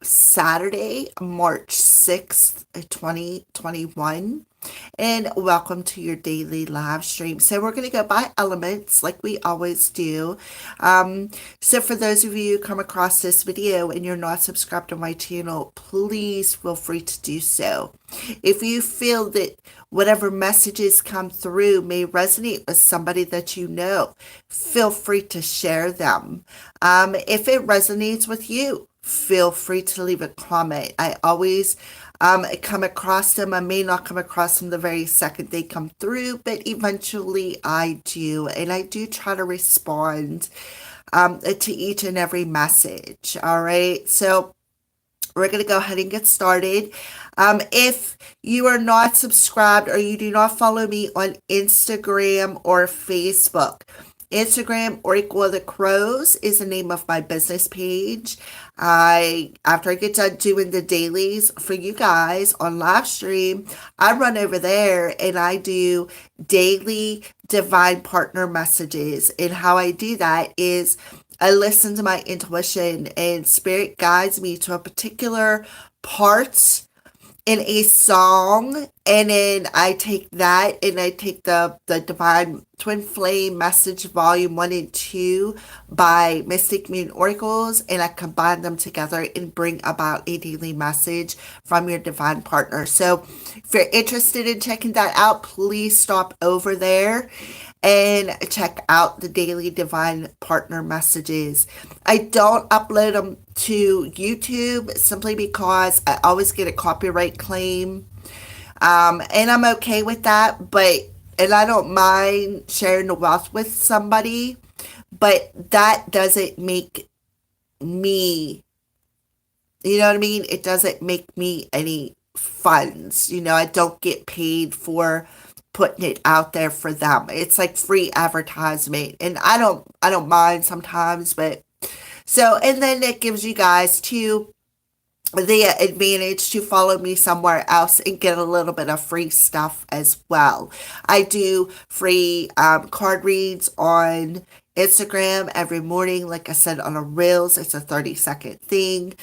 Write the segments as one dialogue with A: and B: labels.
A: Saturday, March 6th, 2021, and welcome to your daily live stream. So, we're going to go by elements like we always do. So, for those of you who come across this video and you're not subscribed to my channel, please feel free to do so. If you feel that whatever messages come through may resonate with somebody that you know, feel free to share them. If it resonates with you, feel free to leave a comment. I always come across them. I may not come across them the very second they come through, but eventually I do. And I do try to respond to each and every message. All right. So we're going to go ahead and get started. If you are not subscribed or you do not follow me on Instagram or Facebook, Instagram Oracle of the Crows is the name of my business page. After I get done doing the dailies for you guys on live stream, I run over there and I do daily divine partner messages. And how I do that is I listen to my intuition and spirit guides me to a particular part in a song, and then I take that and I take the Divine Twin Flame Message Volume 1 and 2 by Mystic Moon Oracles, and I combine them together and bring about a daily message from your divine partner. So if you're interested in checking that out, please stop over there and check out the daily divine partner messages. I don't upload them to YouTube simply because I always get a copyright claim. And I'm okay with that, and I don't mind sharing the wealth with somebody, but that doesn't make me, you know what I mean? It doesn't make me any funds. I don't get paid for putting it out there for them. It's like free advertisement. And I don't mind sometimes, but so, and then it gives you guys too the advantage to follow me somewhere else and get a little bit of free stuff as well. I do free card reads on Instagram every morning. Like I said, on a Reels, it's a 30-second thing.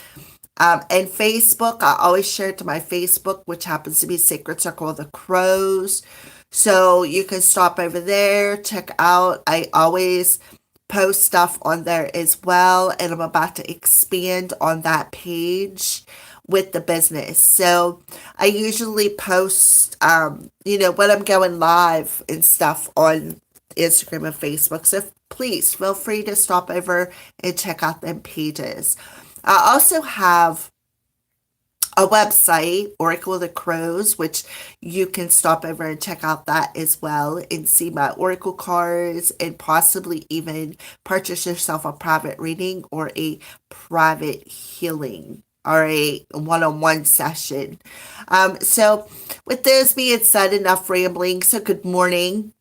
A: And Facebook, I always share it to my Facebook, which happens to be Sacred Circle of the Crows. So you can stop over there, check out. I always post stuff on there as well, and I'm about to expand on that page with the business. So I usually post, when I'm going live and stuff on Instagram and Facebook. So please feel free to stop over and check out them pages. I also have a website, Oracle of the Crows, which you can stop over and check out that as well and see my Oracle cards and possibly even purchase yourself a private reading or a private healing or a one-on-one session. So with those being said, enough rambling. So good morning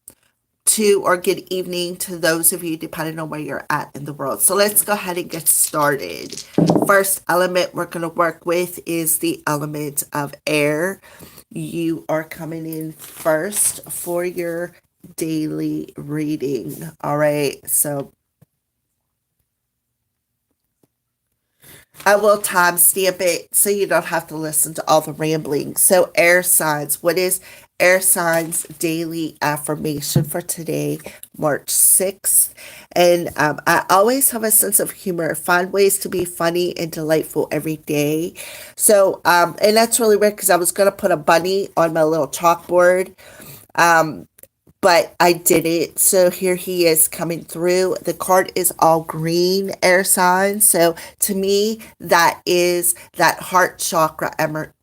A: to or good evening to those of you depending on where you're at in the world. So let's go ahead and get started. First element we're going to work with is the element of air. You are coming in first for your daily reading. All right. So I will timestamp it so you don't have to listen to all the rambling. So air signs. What is air signs daily affirmation for today, March 6th? And I always have a sense of humor. Find ways to be funny and delightful every day. So, and that's really weird because I was going to put a bunny on my little chalkboard. But I did it. So here he is coming through. The card is all green, air sign. So to me, that is that heart chakra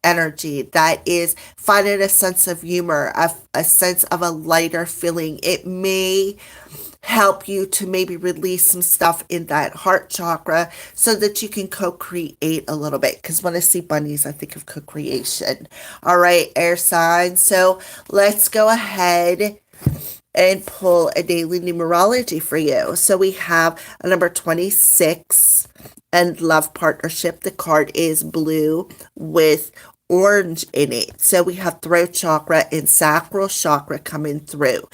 A: energy. That is finding a sense of humor, a sense of a lighter feeling. It may help you to maybe release some stuff in that heart chakra so that you can co-create a little bit. Because when I see bunnies, I think of co-creation. All right, air sign. So let's go ahead and pull a daily numerology for you. So we have a number 26 and love partnership. The card is blue with orange in it. So we have throat chakra and sacral chakra coming through.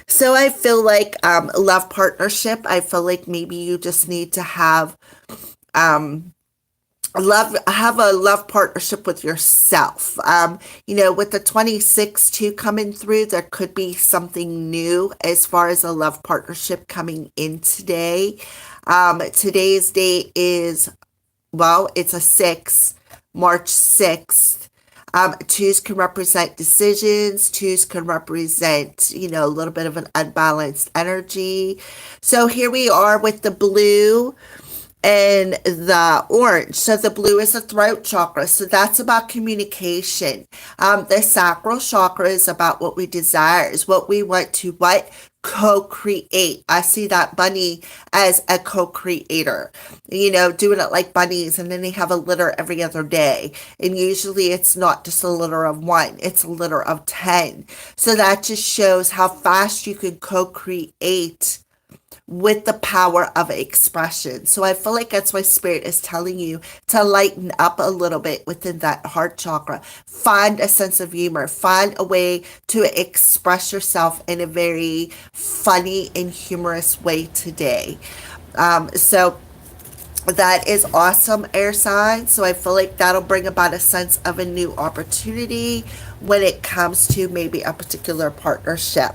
A: So I feel like love partnership, I feel like maybe you just need to have have a love partnership with yourself. With the 26 too coming through, there could be something new as far as a love partnership coming in today. Today's date is, well, it's a 6, March 6th. Twos can represent decisions. Twos can represent, a little bit of an unbalanced energy. So here we are with the blue and the orange. So the blue is the throat chakra. So that's about communication. The sacral chakra is about what we desire, is what we want to what? Co-create. I see that bunny as a co-creator, doing it like bunnies, and then they have a litter every other day. And usually it's not just a litter of one, it's a litter of 10. So that just shows how fast you can co-create with the power of expression. So I feel like that's why Spirit is telling you to lighten up a little bit within that heart chakra. Find a sense of humor. Find a way to express yourself in a very funny and humorous way today. So that is awesome, air sign. So I feel like that'll bring about a sense of a new opportunity when it comes to maybe a particular partnership.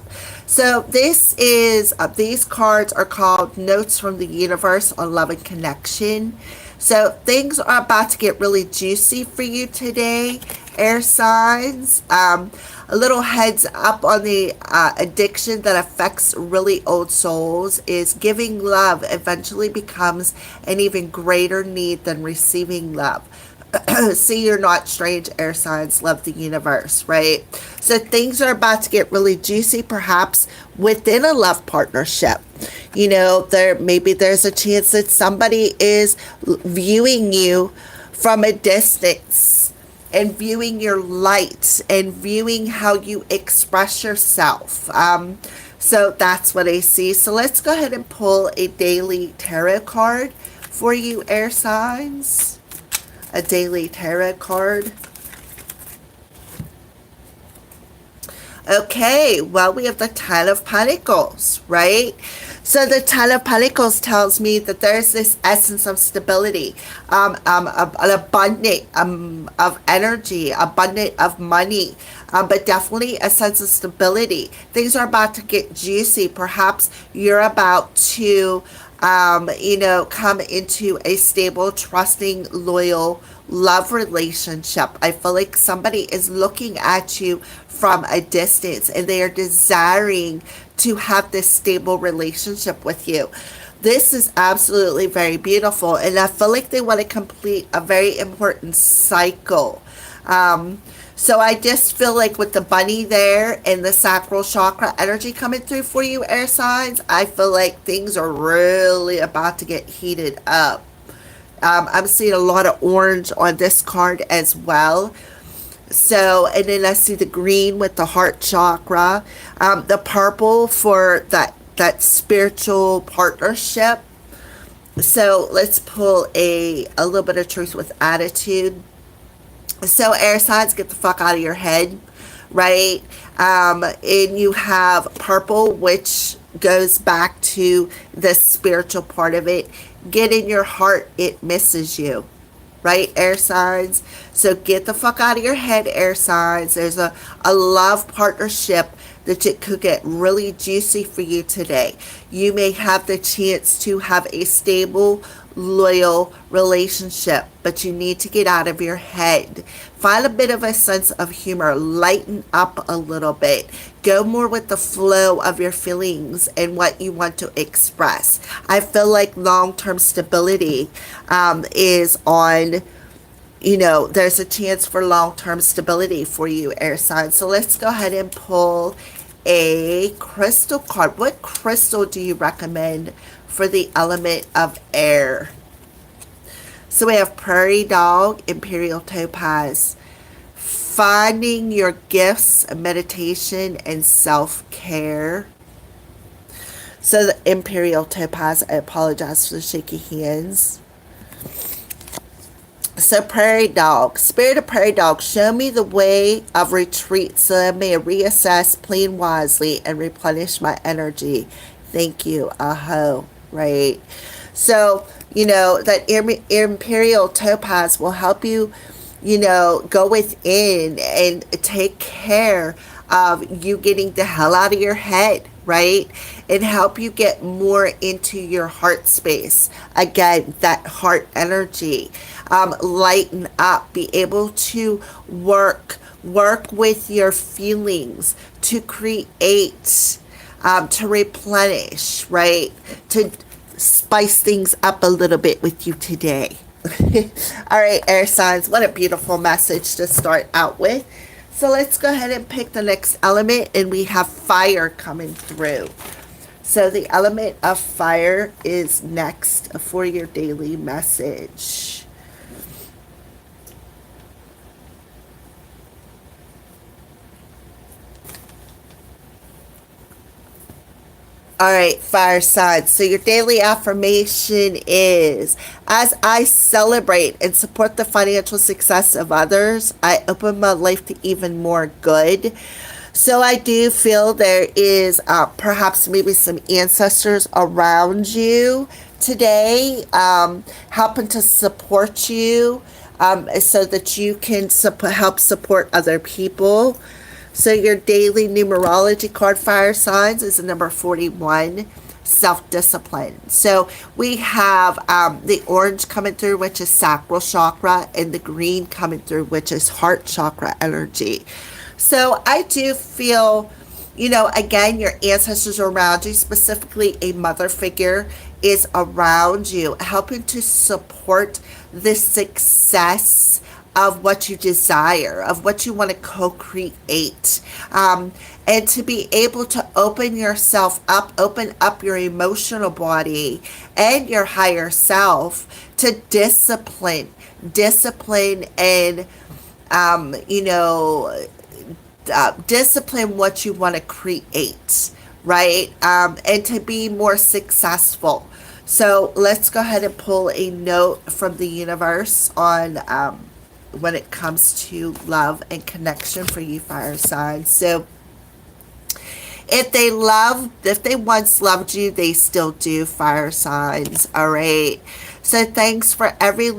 A: So these cards are called Notes from the Universe on Love and Connection. So things are about to get really juicy for you today, air signs. A little heads up on the addiction that affects really old souls is giving love eventually becomes an even greater need than receiving love. See, you're not strange, air signs. Love the universe, right? So things are about to get really juicy, perhaps within a love partnership. There's a chance that somebody is viewing you from a distance and viewing your light and viewing how you express yourself. So that's what I see. So let's go ahead and pull a daily tarot card for you, air signs. A daily tarot card. Okay, well, we have the Ten of Pentacles, right? So the Ten of Pentacles tells me that there's this essence of stability, an abundant of energy, abundant of money, but definitely a sense of stability. Things are about to get juicy. Perhaps you're about to come into a stable, trusting, loyal love relationship. I feel like somebody is looking at you from a distance and they are desiring to have this stable relationship with you. This is absolutely very beautiful, and I feel like they want to complete a very important cycle. So I just feel like with the bunny there and the sacral chakra energy coming through for you, air signs, I feel like things are really about to get heated up. I'm seeing a lot of orange on this card as well. So, and then I see the green with the heart chakra, the purple for that spiritual partnership. So let's pull a little bit of truth with attitude. So air signs, get the fuck out of your head, right? And you have purple, which goes back to the spiritual part of it. Get in your heart, it misses you, right, air signs? So get the fuck out of your head, air signs. There's a love partnership that it could get really juicy for you today. You may have the chance to have a stable, loyal relationship, but you need to get out of your head. Find a bit of a sense of humor. Lighten up a little bit. Go more with the flow of your feelings and what you want to express. I feel like long-term stability is on, there's a chance for long-term stability for you, air signs. So let's go ahead and pull a crystal card. What crystal do you recommend for the element of air? So we have prairie dog, imperial topaz. Finding your gifts, meditation, and self-care. So the imperial topaz, I apologize for the shaky hands. So prairie dog, spirit of prairie dog, show me the way of retreat so I may reassess, plan wisely, and replenish my energy. Thank you. Aho. Right. So That imperial topaz will help you, go within and take care of you getting the hell out of your head, right? And help you get more into your heart space. Again, that heart energy. Lighten up, be able to work with your feelings to create, to replenish, right? To spice things up a little bit with you today. All right, air signs, what a beautiful message to start out with. So let's go ahead and pick the next element, and we have fire coming through. So the element of fire is next for your daily message. All right, fire signs. So your daily affirmation is: as I celebrate and support the financial success of others, I open my life to even more good. So I do feel there is perhaps maybe some ancestors around you today, helping to support you, so that you can help support other people. So your daily numerology card, fire signs, is the number 41, self-discipline. So we have the orange coming through, which is sacral chakra, and the green coming through, which is heart chakra energy. So I do feel, again, your ancestors are around you, specifically a mother figure is around you, helping to support the success of what you desire, of what you want to co-create, and to be able to open yourself up, open up your emotional body and your higher self to discipline and, discipline what you want to create, right? And to be more successful. So let's go ahead and pull a note from the universe on, when it comes to love and connection for you, fire signs. So if they once loved you, they still do, fire signs. All right. So thanks for every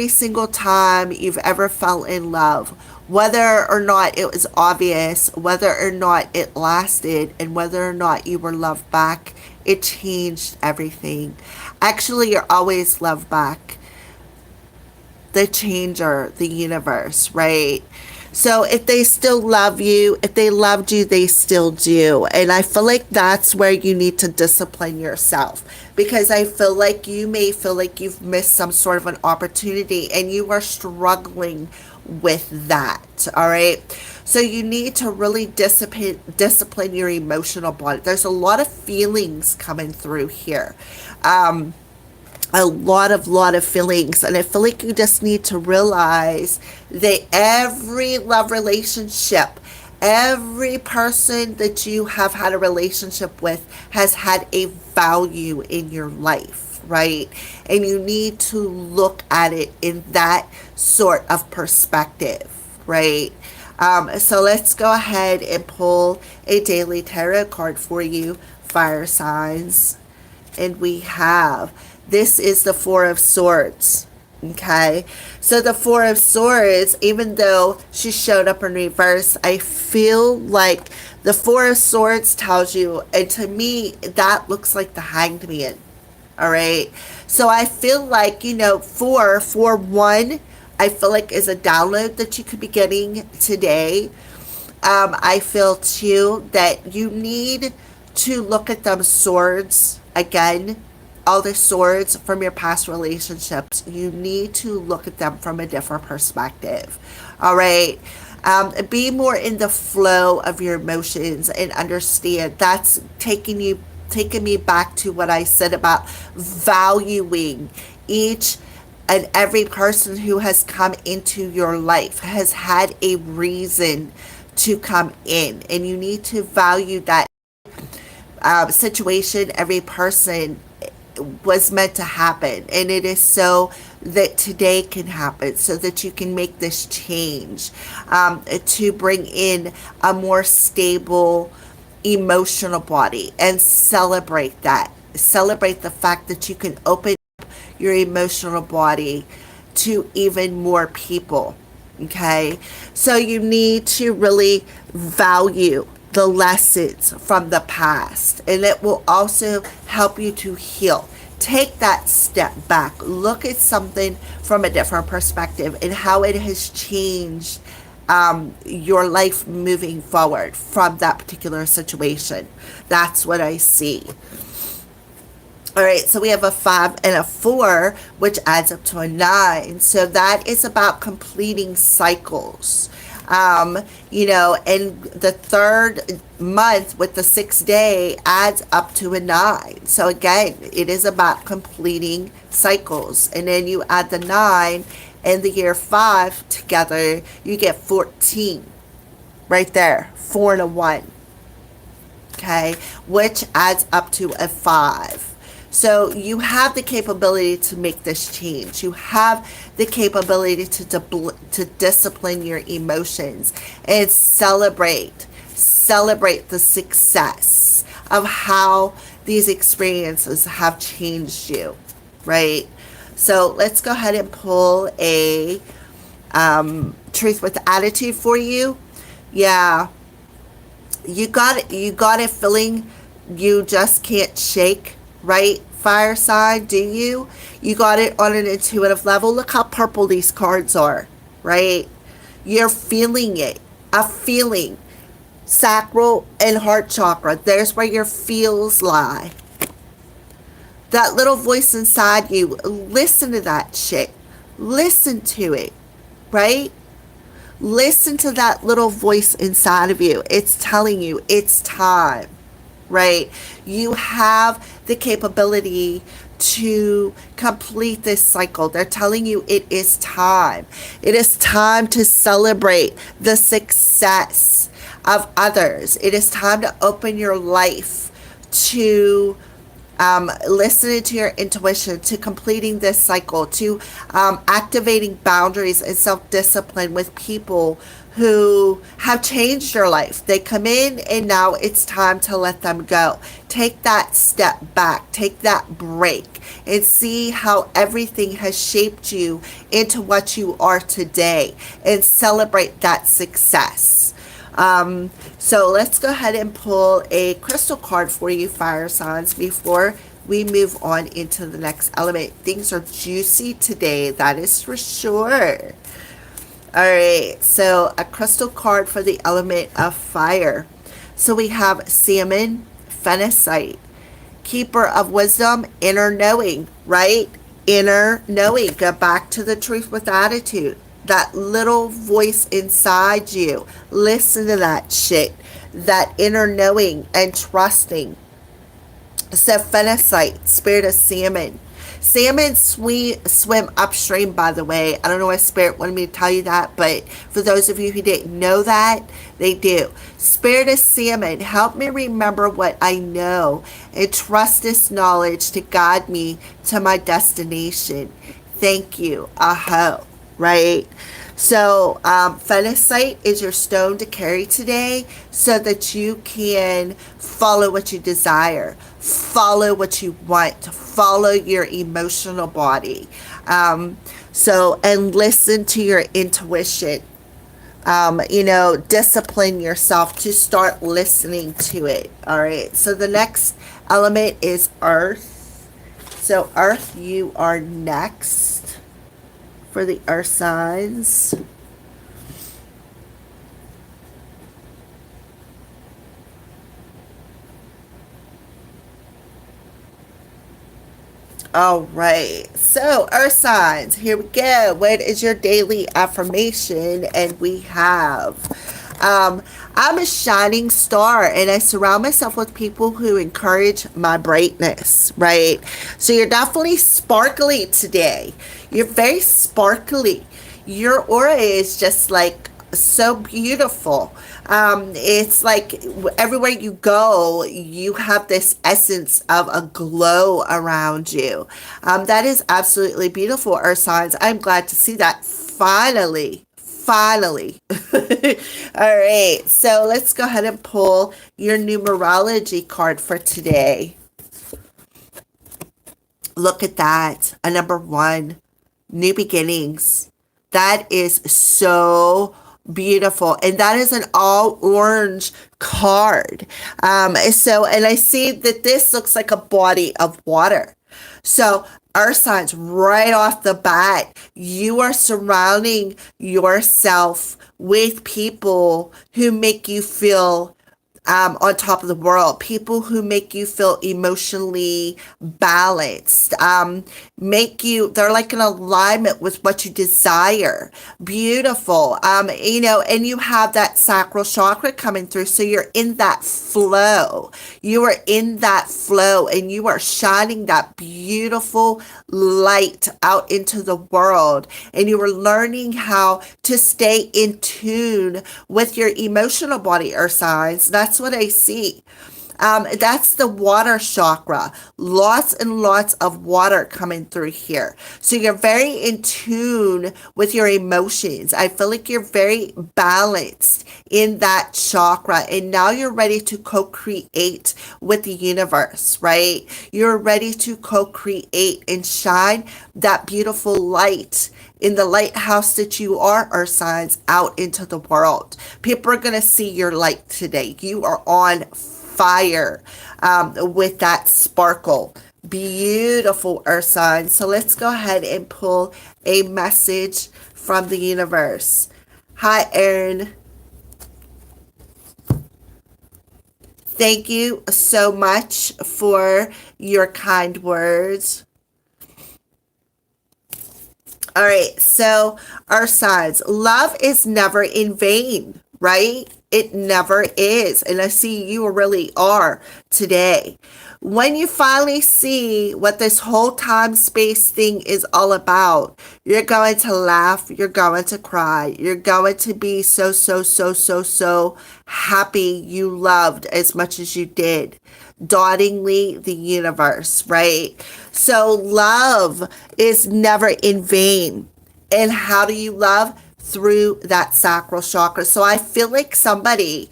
A: single time you've ever fell in love, whether or not it was obvious, whether or not it lasted, and whether or not you were loved back. It changed everything. Actually, you're always loved back. The changer, the universe, right? So if they still love you, if they loved you, they still do. And I feel like that's where you need to discipline yourself, because I feel like you may feel like you've missed some sort of an opportunity and you are struggling with that. All right. So you need to really discipline your emotional body. There's a lot of feelings coming through here. A lot of feelings, and I feel like you just need to realize that every love relationship, every person that you have had a relationship with has had a value in your life, right? And you need to look at it in that sort of perspective, right? So let's go ahead and pull a daily tarot card for you, fire signs. And we have, this is the Four of Swords. Okay. So the Four of Swords, even though she showed up in reverse, I feel like the Four of Swords tells you, and to me, that looks like the Hanged Man. All right. So I feel like, four, one, I feel like is a download that you could be getting today. I feel too that you need to look at them swords again, all the swords from your past relationships. You need to look at them from a different perspective. All right. Be more in the flow of your emotions and understand that's taking me back to what I said about valuing each and every person who has come into your life has had a reason to come in, and you need to value that situation. Every person was meant to happen, and it is so that today can happen, so that you can make this change, to bring in a more stable emotional body and celebrate that. celebrate the fact that you can open your emotional body to even more people. Okay, so you need to really value the lessons from the past, and it will also help you to heal. Take that step back, look at something from a different perspective and how it has changed your life moving forward from that particular situation. That's what I see. All right, so we have a 5 and a 4, which adds up to a 9. So that is about completing cycles. And the third month with the 6th day adds up to a 9. So again, it is about completing cycles. And then you add the 9 and the year 5 together, you get 14 right there, 4 and a 1. Okay, which adds up to a 5. So you have the capability to make this change. You have the capability to discipline your emotions and celebrate the success of how these experiences have changed you, right? So let's go ahead and pull a truth with attitude for you. Yeah, you got it. You got a feeling you just can't shake, right? Fire sign, do you? You got it on an intuitive level. Look how purple these cards are, right? You're feeling it. A feeling. Sacral and heart chakra. There's where your feels lie. That little voice inside you, listen to that shit. Listen to it, right? Listen to that little voice inside of you. It's telling you it's time, right? You have the capability to complete this cycle. They're telling you it is time. It is time to celebrate the success of others. It is time to open your life to listening to your intuition, to completing this cycle, to activating boundaries and self-discipline with people who have changed your life. They come in and now it's time to let them go. Take that step back, take that break, and see how everything has shaped you into what you are today, and celebrate that success. So let's go ahead and pull a crystal card for you, fire signs, before we move on into the next element. Things are juicy today, that is for sure. All right, so a crystal card for the element of fire. So we have salmon, phenacite, keeper of wisdom, inner knowing, right? Inner knowing. Go back to the truth with attitude. That little voice inside you. Listen to that shit. That inner knowing and trusting. So phenacite, spirit of salmon. Salmon swim upstream, by the way. I don't know why Spirit wanted me to tell you that, but for those of you who didn't know that, they do. Spirit of salmon, help me remember what I know and trust this knowledge to guide me to my destination. Thank you. Aho. Right? So, phenacite is your stone to carry today so that you can follow what you desire, follow what you want, follow your emotional body. And listen to your intuition. Discipline yourself to start listening to it. All right. So the next element is earth. So, earth, you are next for the earth signs. All right, so earth signs, here we go. What is your daily affirmation? And we have I'm a shining star and I surround myself with people who encourage my brightness, right? So you're definitely sparkly today. You're very sparkly. Your aura is just like so beautiful. It's like everywhere you go, you have this essence of a glow around you. That is absolutely beautiful, earth signs. I'm glad to see that finally. Finally. All right, so let's go ahead and pull your numerology card for today. Look at that. A number one, new beginnings. That is so beautiful. And that is an all orange card. And I see that this looks like a body of water. So, earth signs, right off the bat, you are surrounding yourself with people who make you feel on top of the world, people who make you feel emotionally balanced, they're like in alignment with what you desire. Beautiful. And you have that sacral chakra coming through. So you're in that flow. You are in that flow and you are shining that beautiful light out into the world. And you are learning how to stay in tune with your emotional body, earth signs. That's what I see. That's the water chakra. Lots and lots of water coming through here. So you're very in tune with your emotions. I feel like you're very balanced in that chakra. And now you're ready to co-create with the universe, right? You're ready to co-create and shine that beautiful light in the lighthouse that you are, earth signs, out into the world. People are going to see your light today. You are on fire with that sparkle. Beautiful, earth signs. So let's go ahead and pull a message from the universe. Hi, Erin. Thank you so much for your kind words. All right, so our signs. Love is never in vain, right? It never is. And I see you really are today. When you finally see what this whole time space thing is all about, you're going to laugh, you're going to cry, you're going to be so happy you loved as much as you did. Dauntingly, the universe, right? So love is never in vain. And how do you love? Through that sacral chakra. So I feel like somebody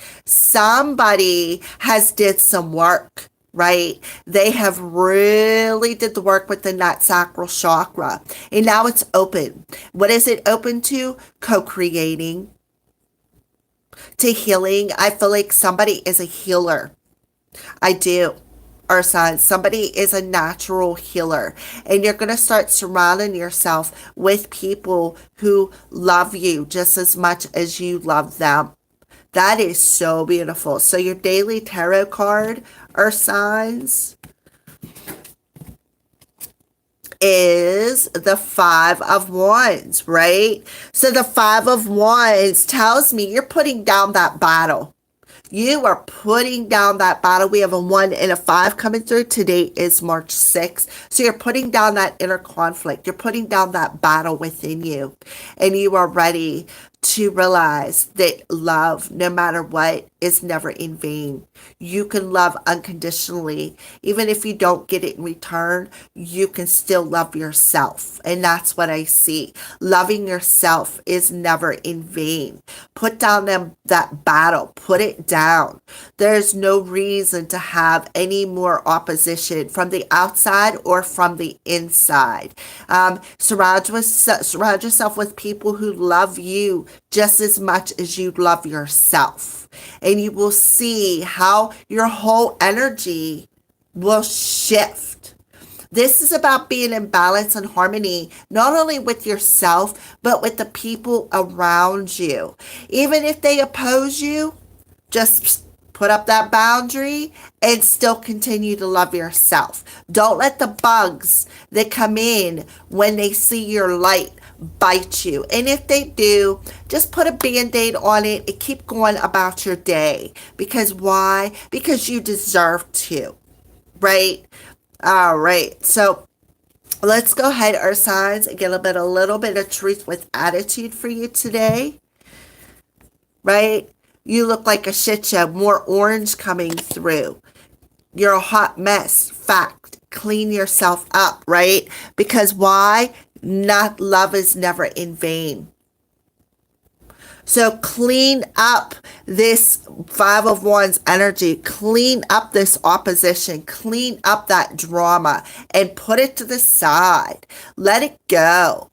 A: has did some work, right? They have really did the work within that sacral chakra. And now it's open. What is it open to? Co-creating, to healing. I feel like somebody is a healer. I do. Our signs. Somebody is a natural healer. And you're going to start surrounding yourself with people who love you just as much as you love them. That is so beautiful. So your daily tarot card, Earth signs, is the Five of Wands, right? So the Five of Wands tells me you're putting down that battle. You are putting down that battle. We have a 1 and a 5 coming through. Today is March 6th. So you're putting down that inner conflict. You're putting down that battle within you. And you are ready to realize that love, no matter what, is never in vain. You can love unconditionally. Even if you don't get it in return, you can still love yourself. And that's what I see. Loving yourself is never in vain. Put down that battle. Put it down. There's no reason to have any more opposition from the outside or from the inside. Surround yourself with people who love you just as much as you love yourself. And you will see how your whole energy will shift. This is about being in balance and harmony, not only with yourself, but with the people around you. Even if they oppose you, just put up that boundary and still continue to love yourself. Don't let the bugs that come in when they see your light bite you. And if they do, just put a band-aid on it and keep going about your day. Because why? Because you deserve to. Right? All right. So let's go ahead, Earth signs, and get a little bit of truth with attitude for you today. Right? You look like a shit show. More orange coming through. You're a hot mess. Fact. Clean yourself up, right? Because why? Not love is never in vain. So clean up this Five of Wands energy, clean up this opposition, clean up that drama and put it to the side. Let it go.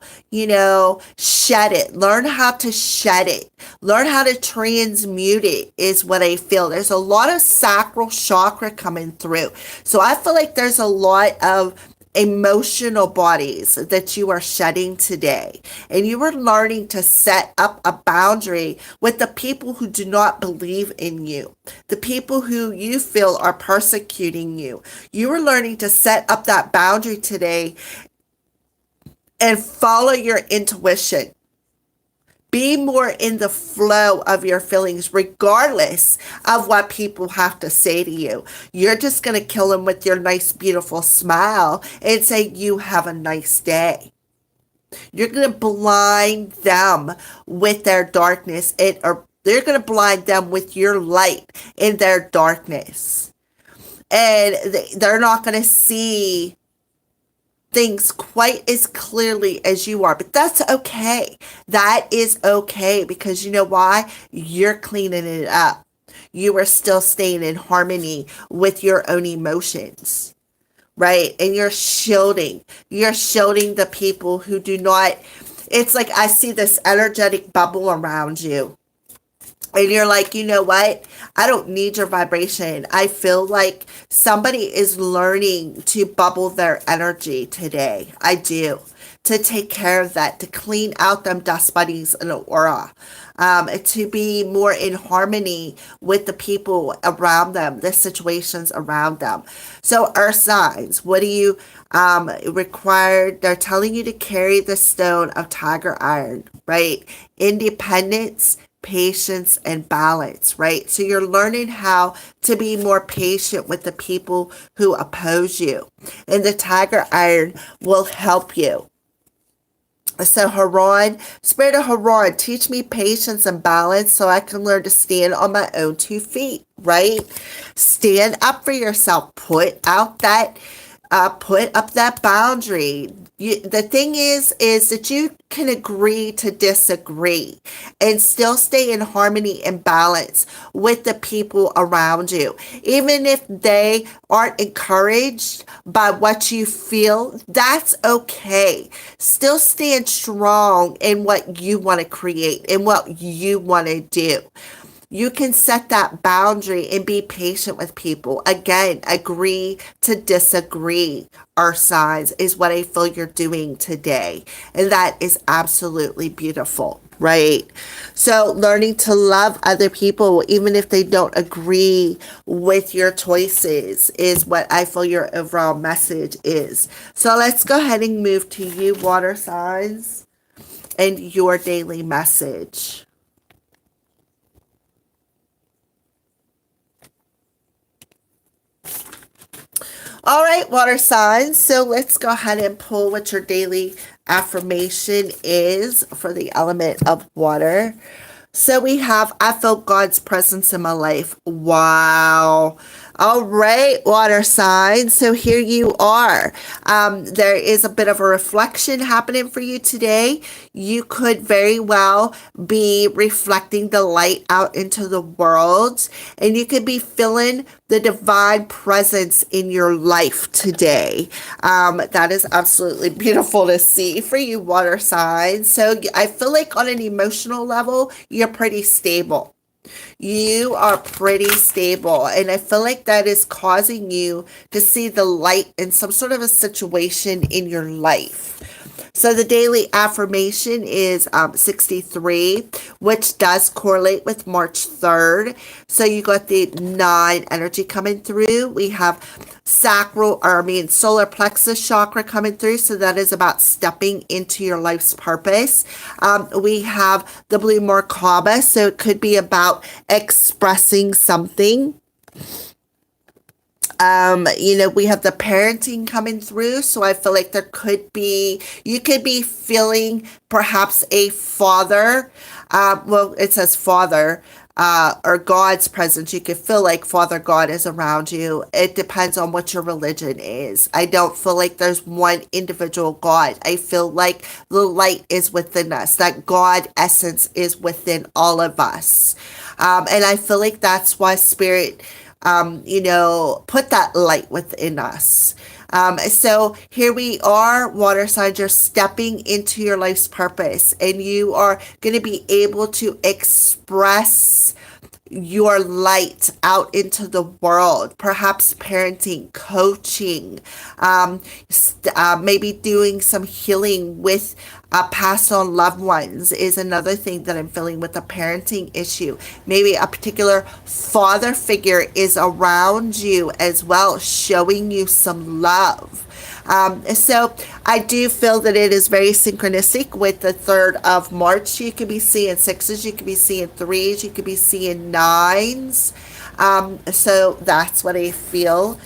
A: Shed it. Learn how to shed it. Learn how to transmute it is what I feel. There's a lot of sacral chakra coming through. So I feel like there's a lot of emotional bodies that you are shedding today. And you are learning to set up a boundary with the people who do not believe in you, the people who you feel are persecuting you. You are learning to set up that boundary today and follow your intuition. Be more in the flow of your feelings, regardless of what people have to say to you. You're just going to kill them with your nice, beautiful smile and say, you have a nice day. You're going to blind them with their darkness, or they're going to blind them with your light in their darkness. And they're not going to see things quite as clearly as you are, but that's okay. That is okay, because you know why? You're cleaning it up. You are still staying in harmony with your own emotions, right? And you're shielding the people who do not. It's like I see this energetic bubble around you. And you're like, you know what? I don't need your vibration. I feel like somebody is learning to bubble their energy today. I do. To take care of that, to clean out them dust bunnies in an aura, to be more in harmony with the people around them, the situations around them. So earth signs, what do you require? They're telling you to carry the stone of tiger iron, right? Independence, patience, and balance, right? So you're learning how to be more patient with the people who oppose you. And the tiger iron will help you. So Haran, Spirit of Haran, teach me patience and balance so I can learn to stand on my own 2 feet, right? Stand up for yourself. Put up that boundary. The thing is that you can agree to disagree and still stay in harmony and balance with the people around you. Even if they aren't encouraged by what you feel, that's okay. Still stand strong in what you want to create and what you want to do. You can set that boundary and be patient with people. Again, agree to disagree. Our signs is what I feel you're doing today. And that is absolutely beautiful, right? So learning to love other people, even if they don't agree with your choices, is what I feel your overall message is. So let's go ahead and move to you, water signs, and your daily message. All right, water signs. So let's go ahead and pull what your daily affirmation is for the element of water. So we have, I feel God's presence in my life. Wow. All right, water signs. So here you are. There is a bit of a reflection happening for you today. You could very well be reflecting the light out into the world, and you could be feeling the divine presence in your life today. That is absolutely beautiful to see for you, water signs. So I feel like on an emotional level, you're pretty stable. You are pretty stable, and I feel like that is causing you to see the light in some sort of a situation in your life. So the daily affirmation is 63, which does correlate with March 3rd. So you got the 9 energy coming through. We have solar plexus chakra coming through. So that is about stepping into your life's purpose. We have the blue Merkaba. So it could be about expressing something. We have the parenting coming through. So I feel like you could be feeling perhaps a father. Well, it says father, or God's presence. You could feel like Father God is around you. It depends on what your religion is. I don't feel like there's one individual God. I feel like the light is within us, that God essence is within all of us. And I feel like that's why Spirit put that light within us. So here we are, water signs, you're stepping into your life's purpose, and you are going to be able to express your light out into the world, perhaps parenting, coaching, maybe doing some healing with past on loved ones is another thing that I'm feeling with the parenting issue. Maybe a particular father figure is around you as well, showing you some love. So I do feel that it is very synchronistic with the 3rd of March. You could be seeing sixes, you could be seeing threes, you could be seeing nines. So that's what I feel.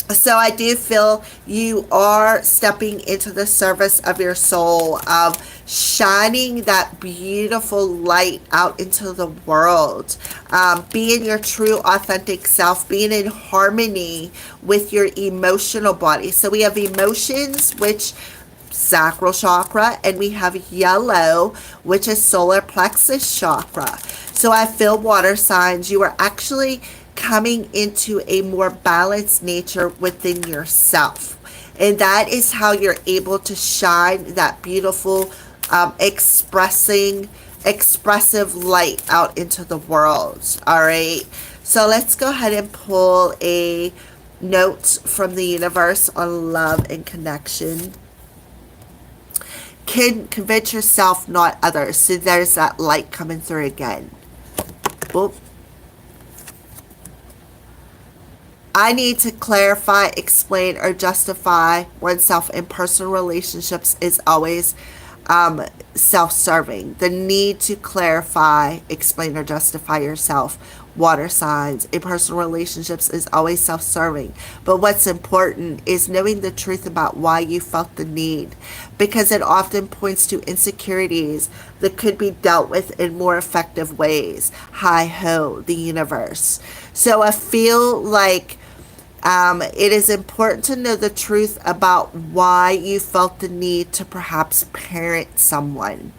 A: So I do feel you are stepping into the service of your soul, of shining that beautiful light out into the world, being your true authentic self, being in harmony with your emotional body. So we have emotions, which sacral chakra, and we have yellow, which is solar plexus chakra. So I feel, water signs, you are actually coming into a more balanced nature within yourself. And that is how you're able to shine that beautiful, expressive light out into the world. All right. So let's go ahead and pull a note from the universe on love and connection. Can convince yourself, not others. So there's that light coming through again. Boop. I need to clarify, explain, or justify oneself in personal relationships is always self-serving. The need to clarify, explain, or justify yourself, water signs, in personal relationships is always self-serving. But what's important is knowing the truth about why you felt the need, because it often points to insecurities that could be dealt with in more effective ways. Hi ho, the universe. So I feel like it is important to know the truth about why you felt the need to perhaps parent someone,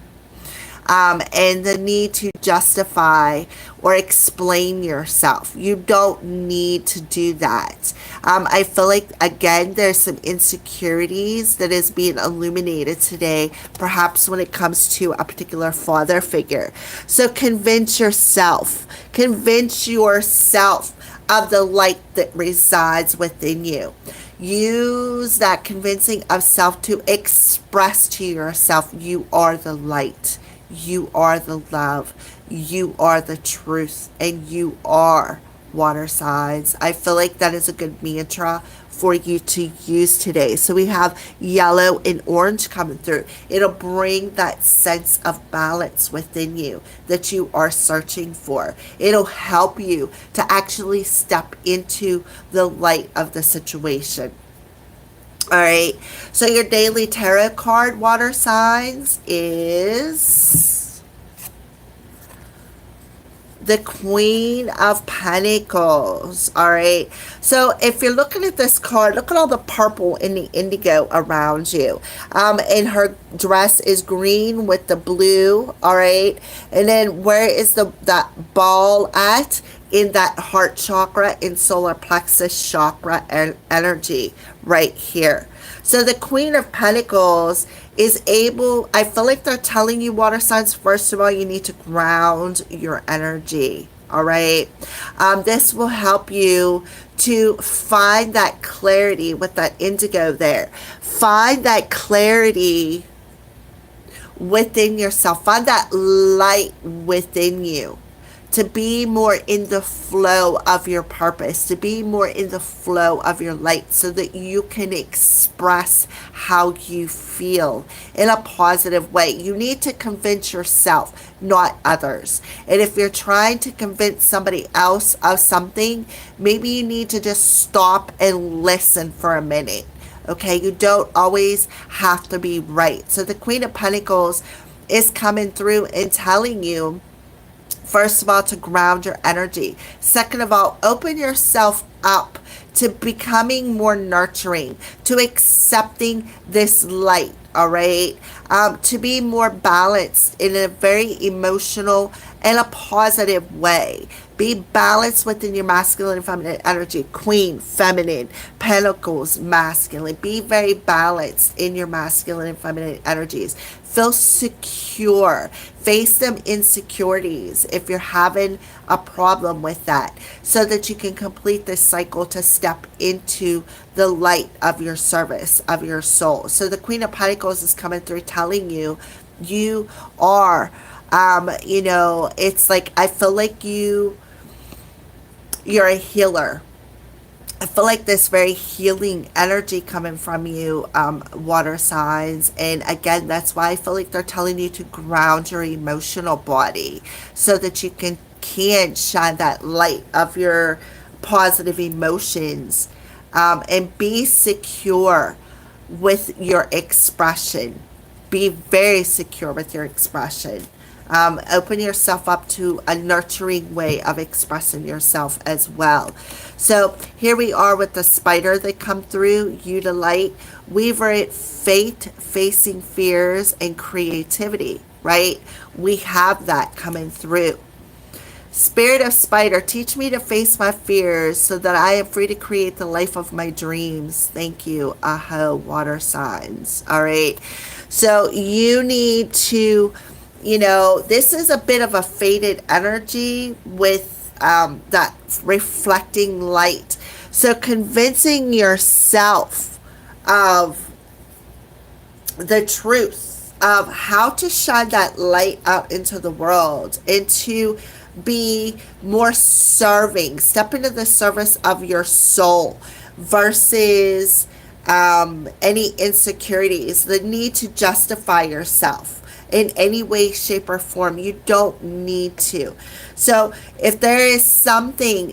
A: and the need to justify or explain yourself. You don't need to do that. I feel like, again, there's some insecurities that is being illuminated today, perhaps when it comes to a particular father figure. So convince yourself of the light that resides within you. Use that convincing of self to express to yourself, you are the light, you are the love, you are the truth, and you are, water signs. I feel like that is a good mantra for you to use today. So we have yellow and orange coming through. It'll bring that sense of balance within you that you are searching for. It'll help you to actually step into the light of the situation. All right. So your daily tarot card, water signs, is the Queen of Pentacles. All right. So if you're looking at this card, look at all the purple and the indigo around you. And her dress is green with the blue. All right. And then where is that ball at? In that heart chakra, in solar plexus chakra energy right here. So the Queen of Pentacles is able, I feel like they're telling you, water signs, first of all, you need to ground your energy. All right. This will help you to find that clarity with that indigo there. Find that clarity within yourself. Find that light within you to be more in the flow of your purpose, to be more in the flow of your light so that you can express how you feel in a positive way. You need to convince yourself, not others. And if you're trying to convince somebody else of something, maybe you need to just stop and listen for a minute. Okay, you don't always have to be right. So the Queen of Pentacles is coming through and telling you, first of all, to ground your energy. Second of all, open yourself up to becoming more nurturing, to accepting this light, all right? To be more balanced in a very emotional and a positive way. Be balanced within your masculine and feminine energy. Queen, feminine, pentacles, masculine. Be very balanced in your masculine and feminine energies. Feel secure. Face them insecurities if you're having a problem with that, so that you can complete this cycle to step into the light of your service, of your soul. So the Queen of Pentacles is coming through telling you, you are, it's like, I feel like you're a healer. I feel like this very healing energy coming from you, water signs. And again, that's why I feel like they're telling you to ground your emotional body so that you can shine that light of your positive emotions, and be secure with your expression. Be very secure with your expression. Open yourself up to a nurturing way of expressing yourself as well. So here we are with the spider that come through, you to light, weaver it, fate, facing fears, and creativity, right? We have that coming through. Spirit of spider, teach me to face my fears so that I am free to create the life of my dreams. Thank you. Aho, water signs. All right. So you need to, this is a bit of a faded energy with that reflecting light. So convincing yourself of the truth of how to shine that light out into the world and to be more serving, step into the service of your soul versus any insecurities, the need to justify yourself in any way, shape, or form. You don't need to. So if there is something,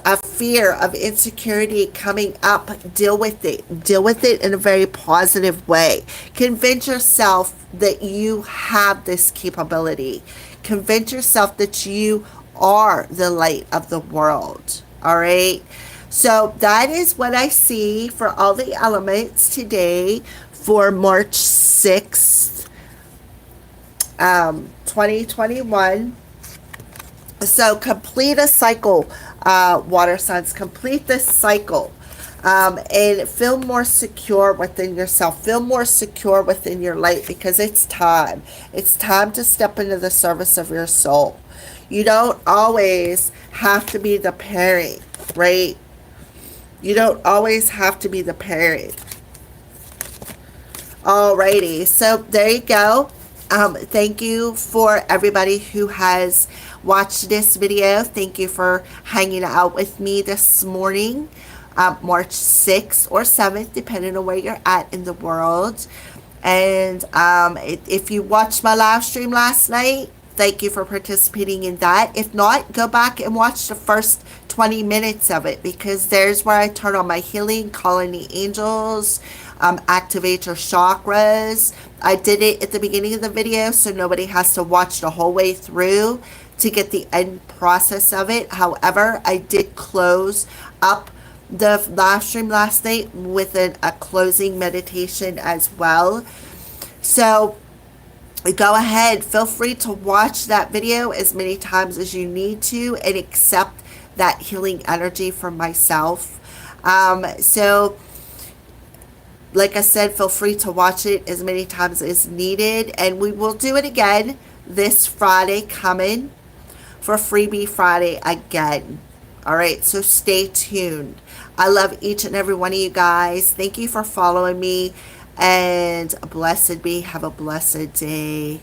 A: a fear of insecurity coming up, deal with it. Deal with it in a very positive way. Convince yourself that you have this capability. Convince yourself that you are the light of the world. All right. So that is what I see for all the elements today for March 6th, 2021. So complete a cycle, water signs. Complete this cycle. And feel more secure within yourself. Feel more secure within your light, because it's time. It's time to step into the service of your soul. You don't always have to be the parent, right? You don't always have to be the parent. Alrighty, so there you go. Thank you for everybody who has watched this video. Thank you for hanging out with me this morning. March 6th or 7th, depending on where you're at in the world. And if you watched my live stream last night, thank you for participating in that. If not, go back and watch the first 20 minutes of it, because there's where I turn on my healing, call in the angels, activate your chakras. I did it at the beginning of the video, so nobody has to watch the whole way through to get the end process of it. However, I did close up the live stream last night with a closing meditation as well. So go ahead, feel free to watch that video as many times as you need to and accept that healing energy from myself. So like I said, feel free to watch it as many times as needed, and we will do it again this Friday coming for Freebie Friday again. All right, so stay tuned. I love each and every one of you guys. Thank you for following me, and blessed be. Have a blessed day.